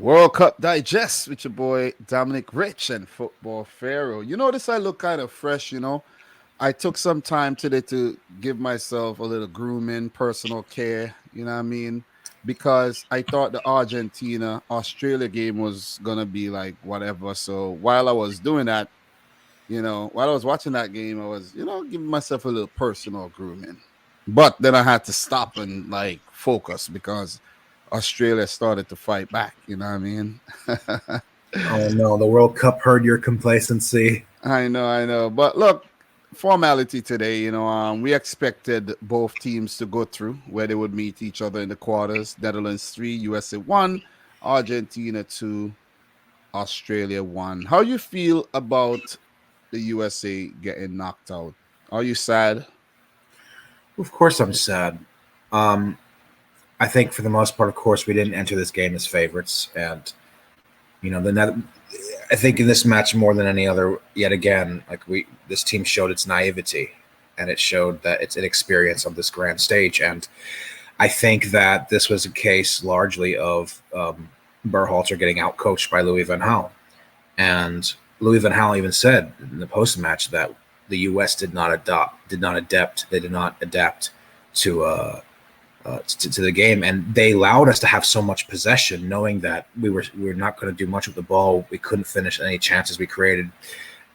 World Cup Digest with your boy Dominic Rich and Football Pharaoh. You notice I look kind of fresh. I took some time today to give myself a little grooming, personal care, you know what I mean? Because I thought the Argentina Australia game was gonna be like whatever. So while I was doing that, while I was watching that game, I was, giving myself a little personal grooming. But then I had to stop and like focus because Australia started to fight back. You know what I mean? Oh no, the World Cup heard your complacency. I know. But look, formality today. We expected both teams to go through where they would meet each other in the quarters. Netherlands 3, USA 1, Argentina 2, Australia 1. How you feel about the USA getting knocked out? Are you sad? Of course, I'm sad. Um, I think for the most part, of course, we didn't enter this game as favorites, and I think in this match more than any other, yet again, this team showed its naivety, and it showed that its inexperience on this grand stage. And I think that this was a case largely of Berhalter getting outcoached by Louis van Gaal. And Louis van Gaal even said in the post-match that the U.S. did not adapt to the game, and they allowed us to have so much possession, knowing that we were not going to do much with the ball. We couldn't finish any chances we created.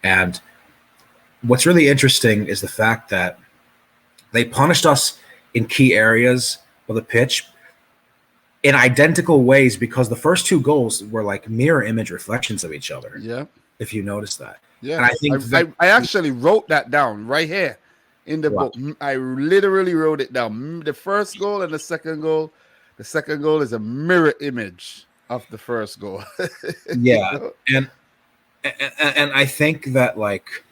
And what's really interesting is the fact that they punished us in key areas of the pitch in identical ways, because the first two goals were like mirror image reflections of each other. Yeah. If you notice that. Yeah. And I think I actually wrote that down right here in the Wow. book. I literally wrote it down. The first goal and the second goal. The second goal is a mirror image of the first goal. Yeah. And I think that, like,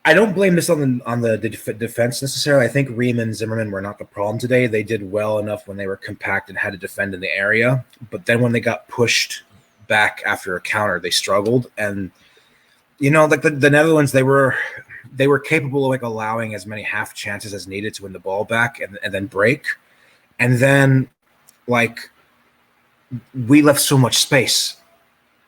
I don't blame this on the defense necessarily. I think Riemann and Zimmerman were not the problem today. They did well enough when they were compact and had to defend in the area. But then when they got pushed back after a counter, they struggled. And, like the Netherlands, they were capable of like allowing as many half chances as needed to win the ball back and then break. And then, like, we left so much space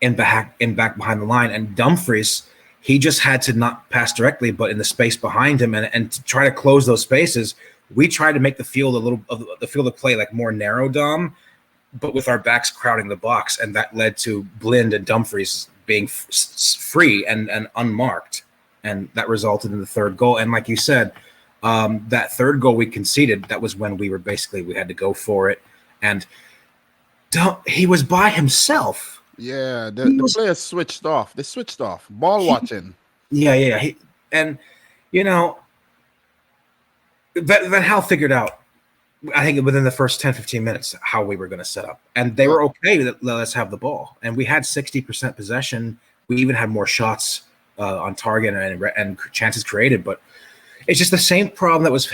in back behind the line. And Dumfries, he just had to not pass directly, but in the space behind him, and to try to close those spaces. We tried to make the field of play like more narrow, Dom, but with our backs crowding the box, and that led to Blind and Dumfries being free and unmarked, and that resulted in the third goal. And like you said, that third goal we conceded, that was when we had to go for it, and he was by himself. Yeah, the players switched off. They switched off. Ball watching. Yeah. Van Gaal figured out, I think within the first 10, 15 minutes, how we were going to set up. And they were okay with it. Let us have the ball. And we had 60% possession. We even had more shots on target and chances created. But it's just the same problem that was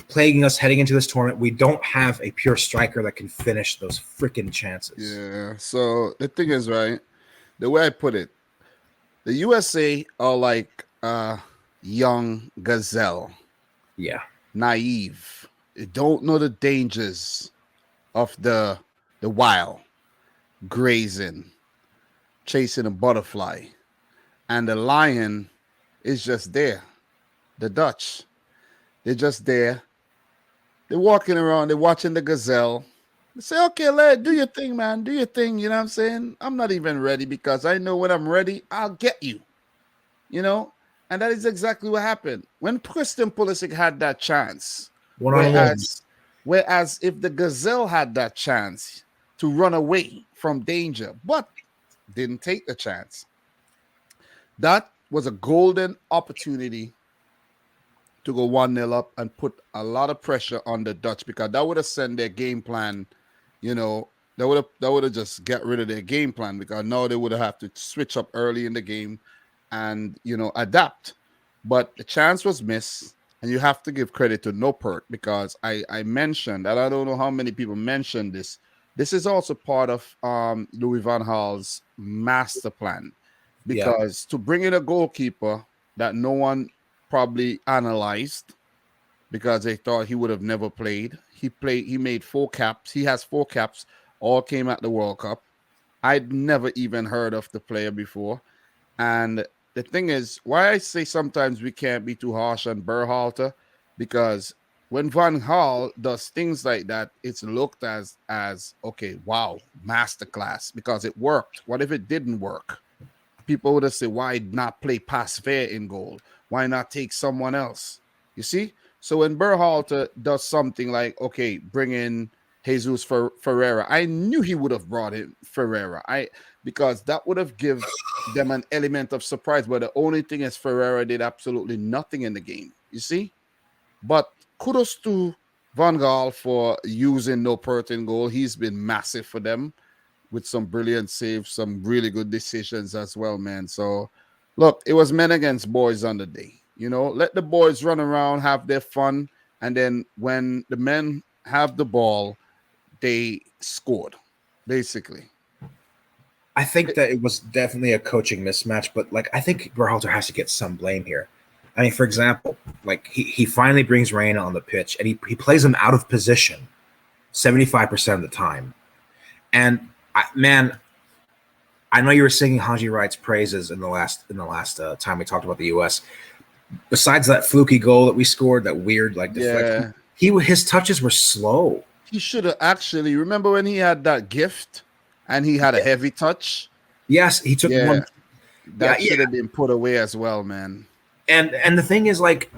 plaguing us heading into this tournament. We don't have a pure striker that can finish those freaking chances. Yeah. So the thing is, right, the way I put it, the USA are like a young gazelle. Yeah. Naive. They don't know the dangers of the wild, grazing, chasing a butterfly. And the lion is just there. The Dutch. They're just there. They're walking around. They're watching the gazelle. They say, okay, lad, do your thing, man. Do your thing. You know what I'm saying? I'm not even ready, because I know when I'm ready, I'll get you. And that is exactly what happened. When Christian Pulisic had that chance, whereas if the gazelle had that chance to run away from danger, but didn't take the chance, that was a golden opportunity to go 1-0 up and put a lot of pressure on the Dutch, because that would have sent their game plan, that would have just get rid of their game plan, because now they would have to switch up early in the game and, adapt. But the chance was missed, and you have to give credit to Noppert, because I mentioned, and I don't know how many people mentioned this. This is also part of Louis van Gaal's master plan, because to bring in a goalkeeper that no one probably analyzed, because they thought he would have never played. He made 4 caps. He has 4 caps all came at the World Cup. I'd never even heard of the player before. And the thing is, why I say sometimes we can't be too harsh on Berhalter, because when Van Gaal does things like that, it's looked as okay, wow, masterclass, because it worked. What if it didn't work? People would have said, why not play pass fair in goal? Why not take someone else? You see? So when Berhalter does something like, okay, bring in Jesus Ferreira, I knew he would have brought in Ferreira. Because that would have give them an element of surprise. But the only thing is Ferreira did absolutely nothing in the game. You see? But kudos to Van Gaal for using no Pertin goal. He's been massive for them with some brilliant saves, some really good decisions as well, man. So, look, it was men against boys on the day. Let the boys run around, have their fun, and then when the men have the ball, they scored, basically. I think that it was definitely a coaching mismatch, but like I think Berhalter has to get some blame here. I mean, for example, like he finally brings Reina on the pitch and he plays him out of position 75% of the time. And I know you were singing Haji Wright's praises in the last time we talked about the U.S. Besides that fluky goal that we scored, that weird like deflection, his touches were slow. He should have actually. Remember when he had that gift and he had a heavy touch? Yes, he took one. That should have been put away as well, man. And the thing is, like,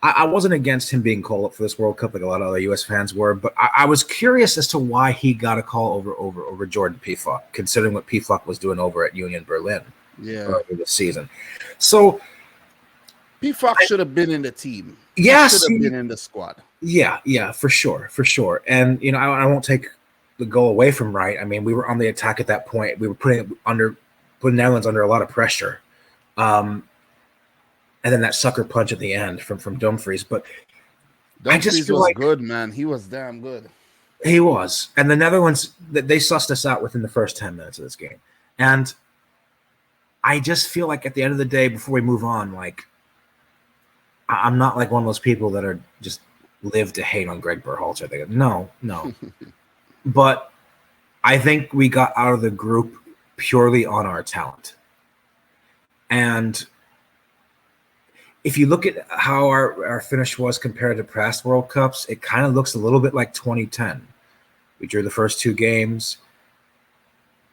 I wasn't against him being called up for this World Cup like a lot of other U.S. fans were, but I was curious as to why he got a call over Jordan Pefok, considering what Pefok was doing over at Union Berlin earlier this season. So Pefok should have been in the team. Yes, should have been in the squad. Yeah, for sure. And I won't take the goal away from Wright. I mean, we were on the attack at that point. We were putting Netherlands under a lot of pressure. And then that sucker punch at the end from Dumfries. But Dumfries was good, man. He was damn good. He was. And the Netherlands, they sussed us out within the first 10 minutes of this game. And I just feel like at the end of the day, before we move on, like, I'm not like one of those people that are just live to hate on Greg Berhalter. They go, no. But I think we got out of the group purely on our talent. And if you look at how our finish was compared to past World Cups, it kind of looks a little bit like 2010. We drew the first two games,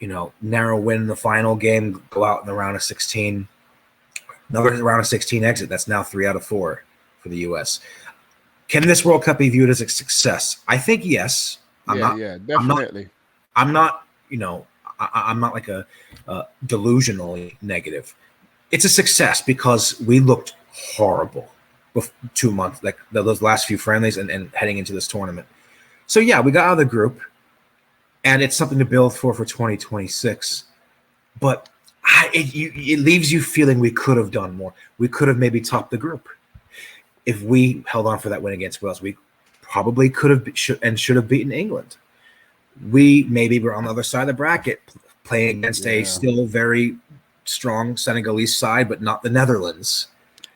narrow win in the final game, go out in the round of 16. Another round of 16 exit. That's now 3 out of 4 for the U.S. Can this World Cup be viewed as a success? I think yes. Definitely. I'm not like a delusionally negative. It's a success because we looked horrible 2 months, like those last few friendlies and heading into this tournament. So yeah, we got out of the group, and it's something to build for 2026. But it leaves you feeling we could have done more. We could have maybe topped the group. If we held on for that win against Wales, we probably could have should have beaten England. We maybe were on the other side of the bracket playing against a still very strong Senegalese side, but not the Netherlands.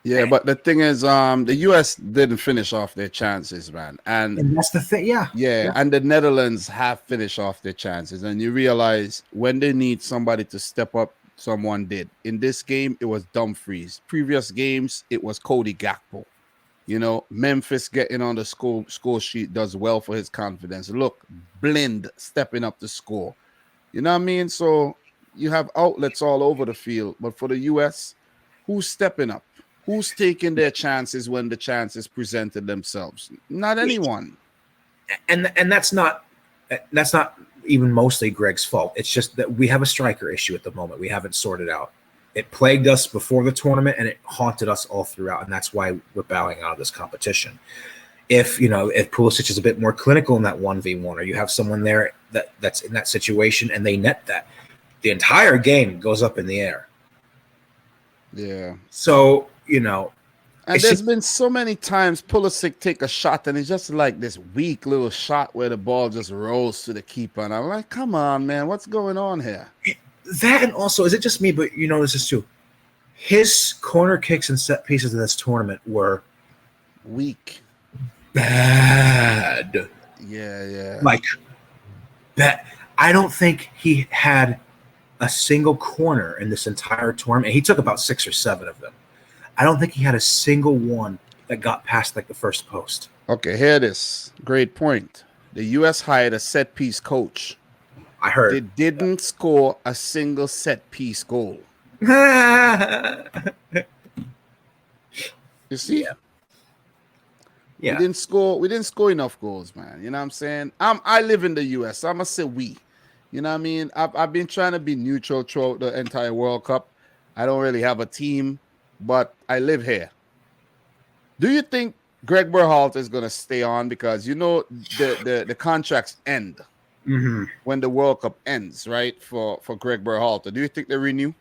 Yeah, but the thing is, the U.S. didn't finish off their chances, man. And that's the thing, yeah. And the Netherlands have finished off their chances. And you realize when they need somebody to step up, someone did. In this game, it was Dumfries. Previous games, it was Cody Gakpo. Memphis getting on the score sheet does well for his confidence. Look, Blind stepping up to score. You know what I mean? So you have outlets all over the field. But for the U.S., who's stepping up? Who's taking their chances when the chances presented themselves? Not anyone. And that's not even mostly Greg's fault. It's just that we have a striker issue at the moment. We haven't sorted out. It plagued us before the tournament, and it haunted us all throughout, and that's why we're bowing out of this competition. If Pulisic is a bit more clinical in that 1v1, or you have someone there that's in that situation and they net that, the entire game goes up in the air. Yeah. So, and there's been so many times Pulisic take a shot and it's just like this weak little shot where the ball just rolls to the keeper. And I'm like, come on, man, what's going on here? That, and also, is it just me, but this is too, his corner kicks and set pieces in this tournament were weak. Bad. Yeah. Like, I don't think he had a single corner in this entire tournament. He took about 6 or 7 of them. I don't think he had a single one that got past like the first post. Okay, here it is. Great point. The U.S. hired a set piece coach. I heard. They didn't score a single set piece goal. Yeah. You see? Yeah. We didn't score enough goals, man. You know what I'm saying? I live in the US, so I'm gonna say we. You know what I mean? I've been trying to be neutral throughout the entire World Cup. I don't really have a team, but I live here. Do you think Greg Berhalter is gonna stay on? Because you know the contracts end when the World Cup ends, right? For Greg Berhalter. Do you think they renew?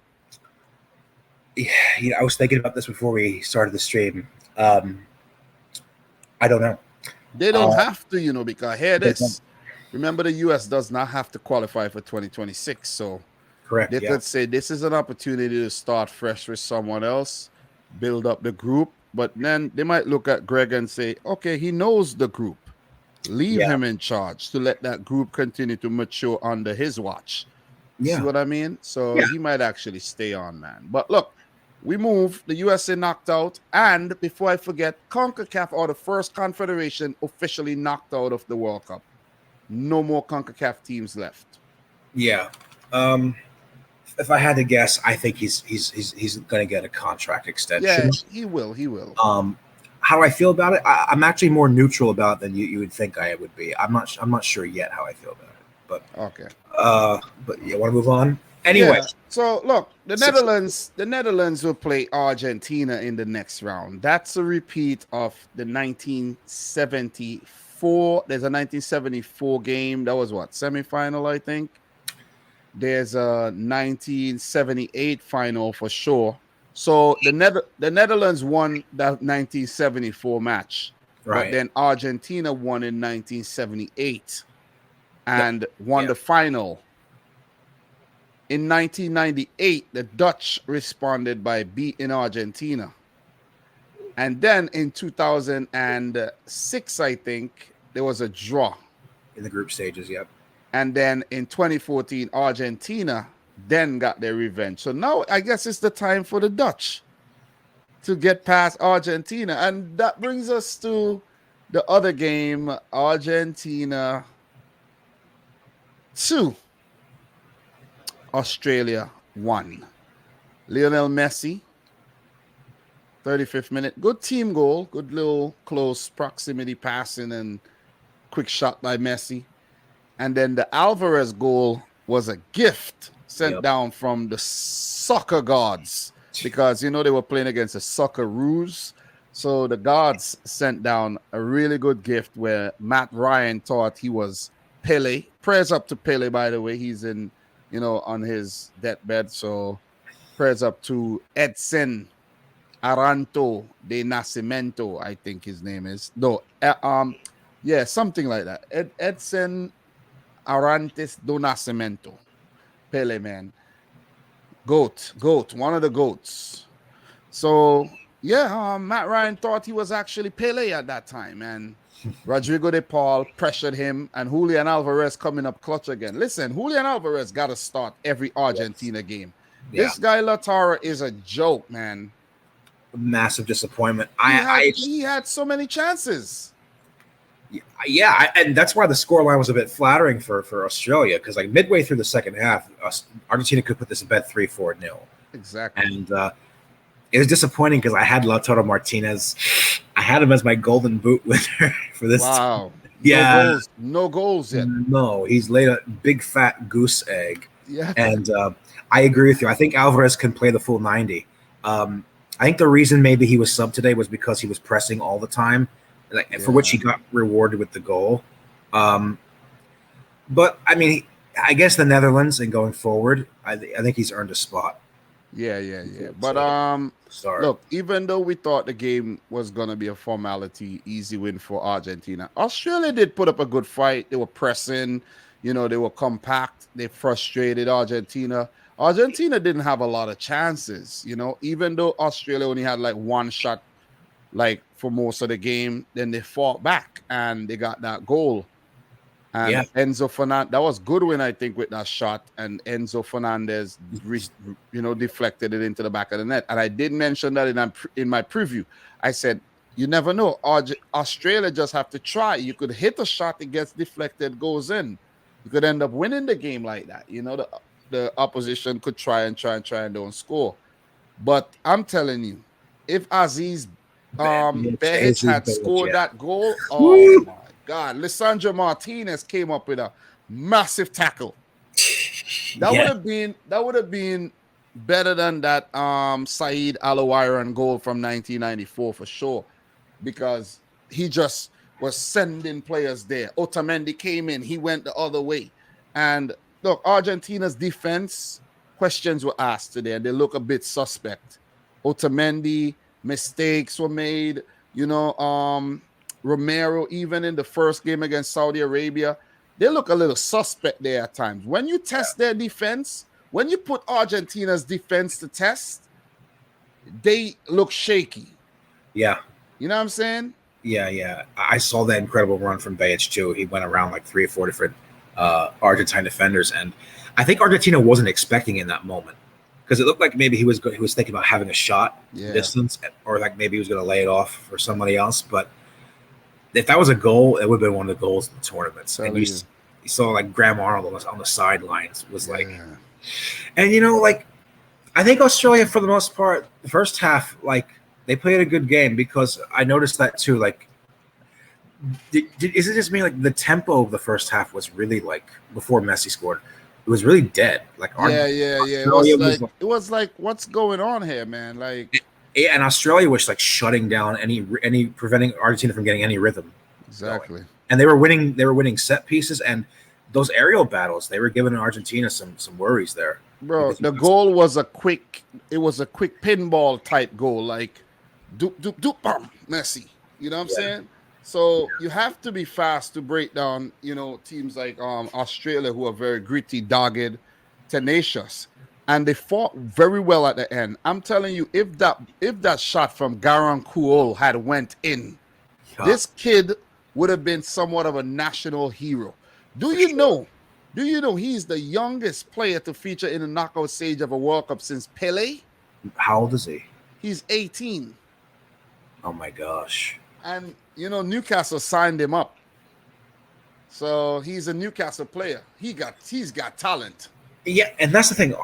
Yeah, I was thinking about this before we started the stream. I don't know. They don't have to, you know, because here this. Remember, the U.S. does not have to qualify for 2026. So correct. They could say this is an opportunity to start fresh with someone else, build up the group. But then they might look at Greg and say, okay, he knows the group. Leave him in charge to let that group continue to mature under his watch. Yeah. See what I mean? So he might actually stay on, man. But look, we move. The USA knocked out. And before I forget, CONCACAF are the first confederation officially knocked out of the World Cup. No more CONCACAF teams left. Yeah. If I had to guess, I think he's going to get a contract extension. Yeah, he will. He will. How I feel about it, I'm actually more neutral about it than you would think I would be. I'm not sure yet how I feel about it. But okay. But you want to move on? Anyway. Yeah. So look, the Netherlands will play Argentina in the next round. That's a repeat of the 1974. There's a 1974 game. That was what, semifinal, I think. There's a 1978 final for sure. So the Netherlands won that 1974 match, right? But then Argentina won in 1978 and won the final. In 1998, the Dutch responded by beating Argentina. And then in 2006, I think, there was a draw. In the group stages, yep. And then in 2014, Argentina then got their revenge. So now I guess it's the time for the Dutch to get past Argentina. And that brings us to the other game, Argentina 2. Australia 1. Lionel Messi, 35th minute. Good team goal. Good little close proximity passing and quick shot by Messi. And then the Alvarez goal was a gift sent down from the soccer gods because, you know, they were playing against the Socceroos. So the gods sent down a really good gift where Matt Ryan thought he was Pele. Prayers up to Pele, by the way. He's in, you know, on his deathbed. So prayers up to Edson Aranto de Nascimento, I think his name is. No, yeah, something like that. Edson Arantes do Nascimento. Pele, man. Goat, one of the goats. So, yeah, Matt Ryan thought he was actually Pele at that time. And Rodrigo de Paul pressured him. And Julian Alvarez coming up clutch again. Listen, Julian Alvarez got to start every Argentina game. Yeah. This guy, Lautaro, is a joke, man. Massive disappointment. He had so many chances. Yeah, and that's why the scoreline was a bit flattering for Australia, because like midway through the second half, Argentina could put this to bed 3-4-0. Exactly. And it was disappointing because I had Lautaro Martinez. I had him as my golden boot winner for this. Wow. Yeah. No goals yet. No, he's laid a big fat goose egg. Yeah. And I agree with you. I think Alvarez can play the full 90. I think the reason maybe he was subbed today was because he was pressing all the time. For which he got rewarded with the goal. But, I mean, I guess the Netherlands and going forward, I think he's earned a spot. Yeah. But, look, even though we thought the game was going to be a formality, easy win for Argentina, Australia did put up a good fight. They were pressing, you know, they were compact. They frustrated Argentina. Argentina didn't have a lot of chances, you know, even though Australia only had like one shot like for most of the game, then they fought back and they got that goal. And Yeah. Enzo Fernandez, that was Goodwin, I think, with that shot, and Enzo Fernandez, deflected it into the back of the net. And I did mention that in my preview. I said, you never know. Australia just have to try. You could hit a shot, it gets deflected, goes in. You could end up winning the game like that. The opposition could try and don't score. But I'm telling you, if Aziz Behich had scored that goal, oh Woo! my God, Lisandro Martinez came up with a massive tackle. That Yeah. would have been better than that Saeed Alawiran goal from 1994 for sure, because he just was sending players there. Otamendi came in, he went the other way. And look, Argentina's defense, questions were asked today, and they look a bit suspect. Otamendi, mistakes were made. Romero, even in the first game against Saudi Arabia, they look a little suspect there at times. When you test their defense, when you put Argentina's defense to test, they look shaky. Yeah. You know what I'm saying? Yeah. I saw that incredible run from Behich too. He went around like 3 or 4 different Argentine defenders, and I think Argentina wasn't expecting in that moment, because it looked like maybe he was thinking about having a shot distance, or like maybe he was going to lay it off for somebody else. But if that was a goal, it would have been one of the goals in the tournament. And you saw like Graham Arnold on the sidelines was like, and like I think Australia for the most part, the first half, like they played a good game, because I noticed that too. Like, is it just me? Like the tempo of the first half was really like before Messi scored, it was really dead. Like it was like what's going on here, man? Like. And Australia was like shutting down any preventing Argentina from getting any rhythm. Exactly. Going. And they were winning set pieces, and those aerial battles, they were giving Argentina some worries there. Bro, the goal was a quick pinball type goal, like doop doop doop bam, Messi. You know what I'm saying? So you have to be fast to break down, teams like Australia, who are very gritty, dogged, tenacious. And they fought very well at the end. I'm telling you, if that shot from Garang Kuol had went in, this kid would have been somewhat of a national hero. Do you know he's the youngest player to feature in the knockout stage of a World Cup since Pele? How old is he? He's 18. Oh my gosh. And Newcastle signed him up. So he's a Newcastle player. He's got talent. Yeah, and that's the thing.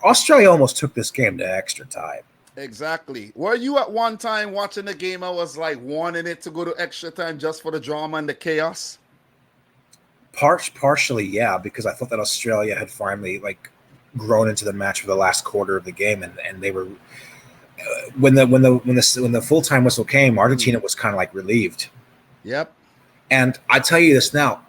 Australia almost took this game to extra time. Exactly. Were you at one time watching the game? I was like wanting it to go to extra time just for the drama and the chaos. Partially, yeah, because I thought that Australia had finally like grown into the match for the last quarter of the game, and they were when the full time whistle came, Argentina was kind of like relieved. Yep. And I tell you this now,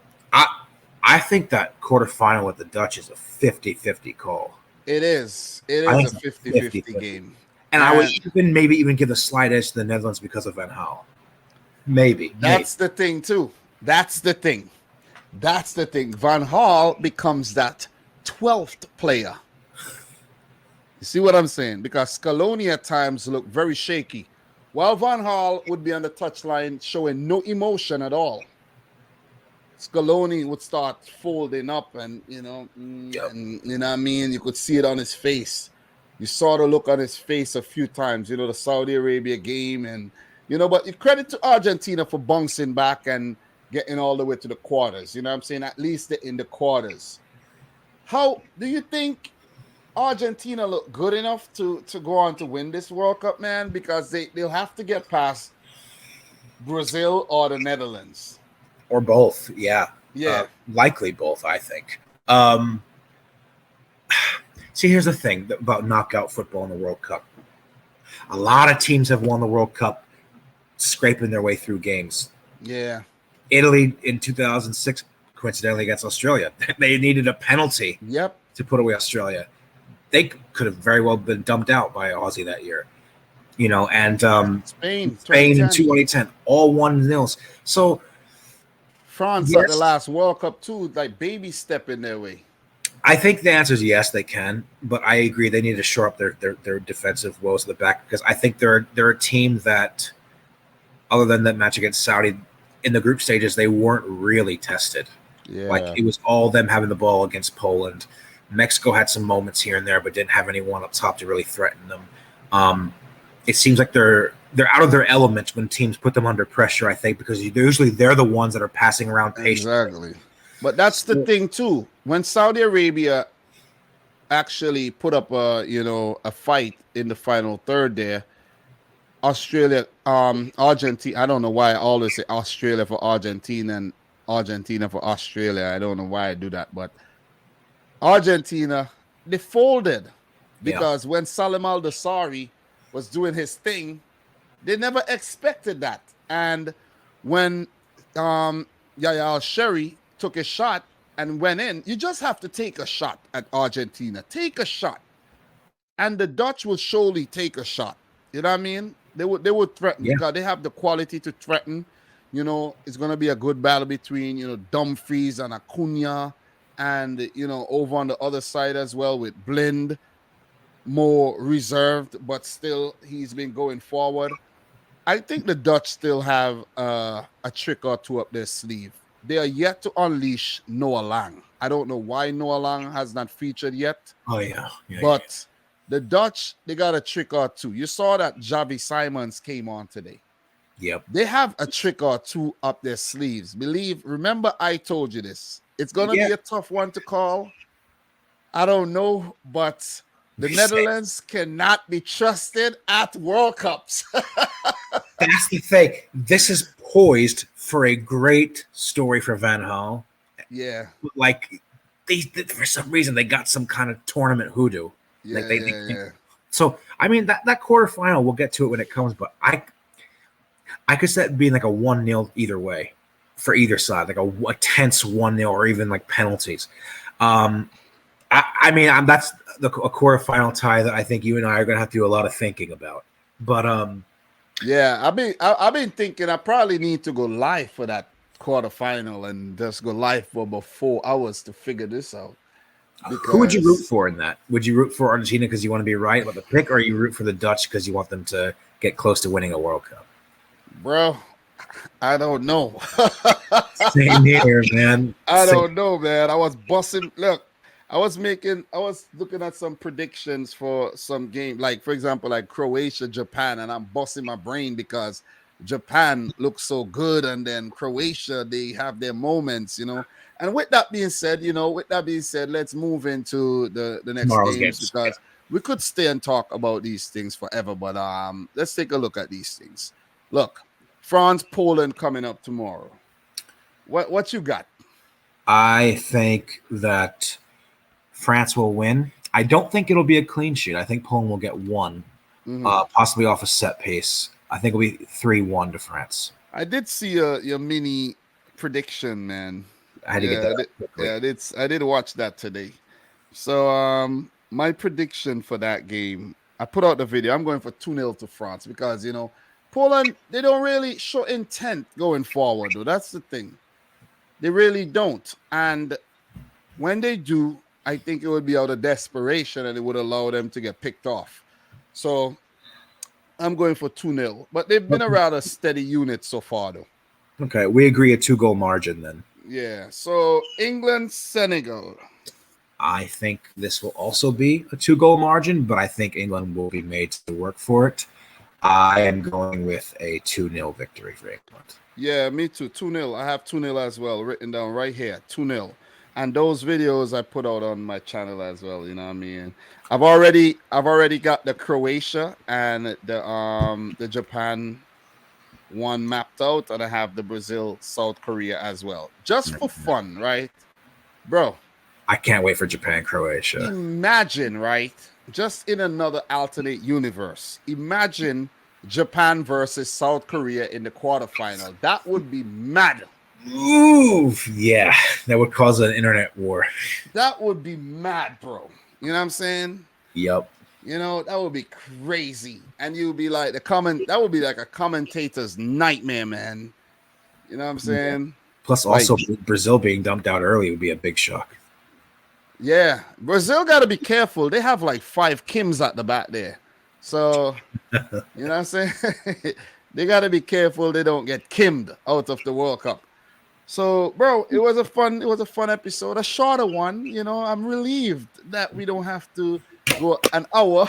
I think that quarterfinal with the Dutch is a 50-50 call. It is. It is a 50-50 game. And I would maybe even give a slight edge to the Netherlands because of Van Gaal. Maybe. That's the thing, too. That's the thing. Van Gaal becomes that 12th player. You see what I'm saying? Because Scaloni at times looked very shaky, while Van Gaal would be on the touchline showing no emotion at all. Scaloni would start folding up, and and you know what I mean. You could see it on his face. You saw the look on his face a few times. The Saudi Arabia game, and But credit to Argentina for bouncing back and getting all the way to the quarters. You know what I'm saying? At least in the quarters. How do you think Argentina look good enough to go on to win this World Cup, man? Because they'll have to get past Brazil or the Netherlands. Or both, yeah. Likely both, I think. See, here's the thing about knockout football in the World Cup. A lot of teams have won the World Cup scraping their way through games. Yeah. Italy in 2006, coincidentally, against Australia. They needed a penalty to put away Australia. They could have very well been dumped out by Aussie that year. And Spain in 2010, all 1-0. So France at the last World Cup too, like baby step in their way. I think the answer is yes, they can, but I agree they need to shore up their defensive woes at the back, because I think they're a team that, other than that match against Saudi in the group stages, they weren't really tested. Like Yeah, it was all them having the ball against Poland. Mexico had some moments here and there, but didn't have anyone up top to really threaten them. It seems like they're out of their element when teams put them under pressure. I think because usually they're the ones that are passing around patiently. exactly. But that's the So, thing too. When Saudi Arabia actually put up a fight in the final third there, Australia, Argentina. I don't know why I always say Australia for Argentina and Argentina for Australia. I don't know why I do that, but Argentina, they folded yeah, because when Salim Al Dosari was doing his thing, they never expected that. And when Yaya Al Sherry took a shot and went in, you just have to take a shot at Argentina. Take a shot. And the Dutch will surely take a shot. You know what I mean? They would threaten yeah, because they have the quality to threaten. It's gonna be a good battle between Dumfries and Acuna, and over on the other side as well with Blind, more reserved, but still he's been going forward. I think the Dutch still have a trick or two up their sleeve. They are yet to unleash Noah Lang. I don't know why Noah Lang has not featured yet, oh yeah, yeah. but the Dutch, they got a trick or two. You saw that Javi Simons came on today. Yep. They have a trick or two up their sleeves. Remember, I told you this. It's going to Yeah. be a tough one to call. I don't know, but the Netherlands cannot be trusted at World Cups. That's the thing. This is poised for a great story for Van Gaal. Yeah. Like for some reason they got some kind of tournament hoodoo. Yeah, Like yeah. So I mean that quarterfinal, we'll get to it when it comes, but I could see that being like a 1-0 either way for either side, like a tense 1-0 or even like penalties. I mean, that's a quarterfinal tie that I think you and I are going to have to do a lot of thinking about. But yeah, I've been thinking I probably need to go live for that quarterfinal and just go live for about 4 hours to figure this out. who would you root Because, for in that? Would you root for Argentina because you want to be right about the pick, or you root for the Dutch because you want them to get close to winning a World Cup? bro, I don't know. Same here, man. I don't know, man. I was bussing. Look, I was looking at some predictions for some game, like for example, like Croatia, Japan, and I'm busting my brain because Japan looks so good, and then Croatia, they have their moments. And with that being said, let's move into the next Tomorrow's games games. Yeah. because we could stay and talk about these things forever. But let's take a look at these things. Look, France, Poland coming up tomorrow. What you got? I think that France will win. I don't think it'll be a clean sheet. I think Poland will get one, possibly off a set piece. I think it'll be 3-1 to France. I did see your mini prediction, man. I had to get that quickly. I did watch that today. So my prediction for that game, I put out the video. I'm going for 2-0 to France because Poland, they don't really show intent going forward, though. That's the thing. They really don't. And when they do, I think it would be out of desperation and it would allow them to get picked off. So I'm going for 2-0. But they've been a rather steady unit so far, though. Okay, we agree a 2-goal margin then. Yeah. So England, Senegal. I think this will also be a 2-goal margin, but I think England will be made to work for it. I am going with a 2-0 victory for England. Yeah, me too. 2-0. I have 2-0 as well written down right here. 2-0. And those videos I put out on my channel as well, you know what I mean? I've already got the Croatia and the Japan one mapped out, and I have the Brazil, South Korea as well. Just for fun, right? Bro, I can't wait for Japan, Croatia. imagine, right? Just in another alternate universe. Imagine Japan versus South Korea in the quarterfinal. That would be mad. Ooh, yeah, that would cause an internet war. That would be mad, bro. You know what I'm saying? Yep. That would be crazy. And you'd be like that would be like a commentator's nightmare, man. You know what I'm saying? Yeah. Plus, also Brazil being dumped out early would be a big shock. Yeah, Brazil got to be careful. They have like 5 Kims at the back there. So, you know what I'm saying? They got to be careful they don't get kimmed out of the World Cup. So, bro, it was a fun episode, a shorter one. You know, I'm relieved that we don't have to go an hour.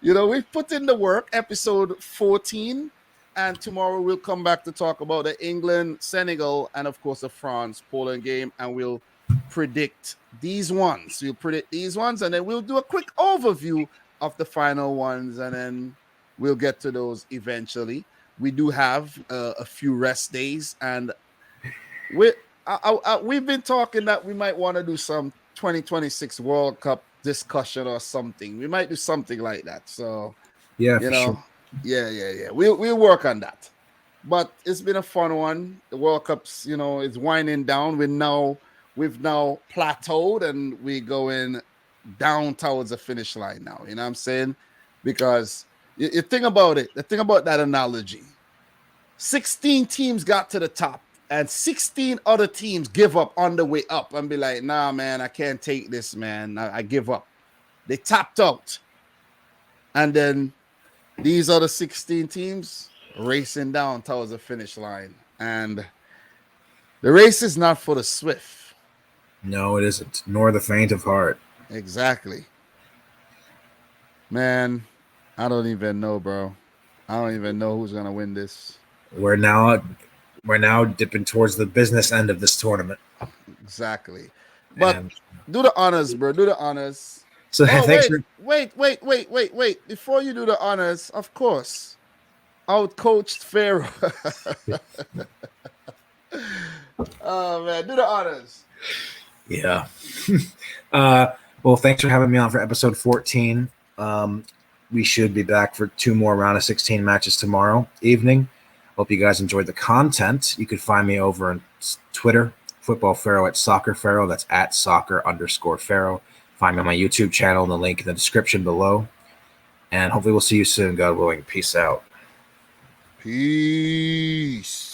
You know, we've put in the work, episode 14, and tomorrow we'll come back to talk about the England, Senegal, and of course the France Poland game, and we'll predict these ones. We'll predict these ones, and then we'll do a quick overview of the final ones, and then we'll get to those eventually. We do have a few rest days, and we've been talking that we might want to do some 2026 World Cup discussion or something. We might do something like that. So, Yeah, you for know, sure. yeah. We'll work on that. But it's been a fun one. The World Cup's, you know, is winding down. We've now plateaued and we going down towards the finish line now. You know what I'm saying? Because you think about it, the thing about that analogy, 16 teams got to the top and 16 other teams give up on the way up and be like, nah, man, I can't take this, man. I give up. They tapped out. And then these other 16 teams racing down towards the finish line. And the race is not for the swift. No, it isn't. Nor the faint of heart. Exactly. Man, I don't even know, bro. I don't even know who's going to win this. We're now dipping towards the business end of this tournament. Exactly. But And do the honors, bro. Do the honors. so thanks wait. Before you do the honors, of course, outcoached Pharaoh. Oh, man. Do the honors. Yeah. Well, thanks for having me on for episode 14. We should be back for 2 more round of 16 matches tomorrow evening. Hope you guys enjoyed the content. You could find me over on Twitter, Football Pharaoh at Soccer Pharaoh. That's at soccer_Pharaoh. Find me on my YouTube channel, the link in the description below. And hopefully we'll see you soon, God willing. Peace out. Peace.